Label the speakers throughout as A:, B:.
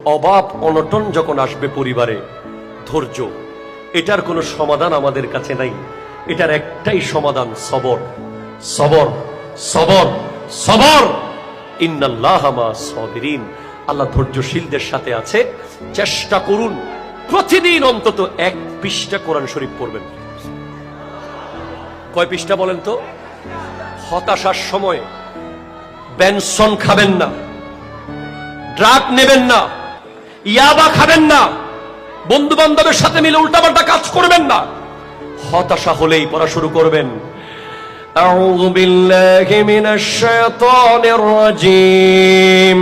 A: অভাব অনটন যখন আসবে পরিবারে, ধৈর্য, এটার কোনো সমাধান আমাদের কাছে নাই। এটার একটাই সমাধান, সবর, সবর, সবর, সবর। ইন্নাল্লাহা মা'আস সাবিরিন। আল্লাহ ধৈর্যশীলদের সাথে আছে। চেষ্টা করুন প্রতিদিন অন্তত 1 পৃষ্ঠা কোরআন শরীফ পড়বেন। কয় পৃষ্ঠা বলেন তো? হতাশার সময় বেনসন খাবেন না, ড্রাগ নেবেন না, ইয়াবা খাবেন না, বন্ধু বান্ধবের সাথে মিলে উল্টাপাল্টা কাজ করবেন না। হতাশা হলেই পড়া শুরু করবেন। আউযু বিল্লাহি মিনাশ শাইতানির রাজীম।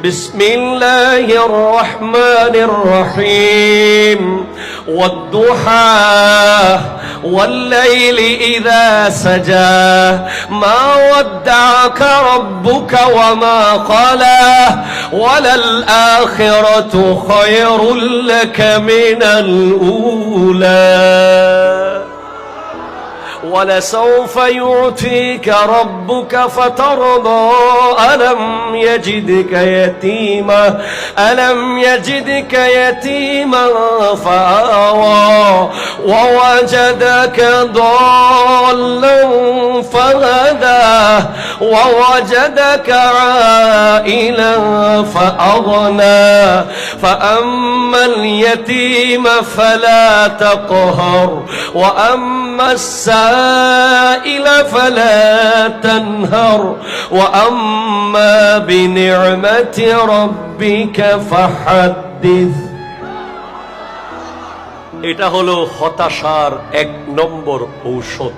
A: বিসমিল্লাহির রহমানির রহিম। ওয়াদ-দুহা والليل إذا سجى ما ودعك ربك وما قلى وللآخرة خير لك من الأولى ولسوف يعطيك ربك فترضى ألم يجدك يتيما فآوى ووجدك ضالا فهدى ووجدك عائلا فأغنى فأما اليتيم فلا تقهر وأما السائل فلا تنهر وأما بنعمة ربك فحدث। এটা হলো হতাশার 1 নম্বর ঔষধ।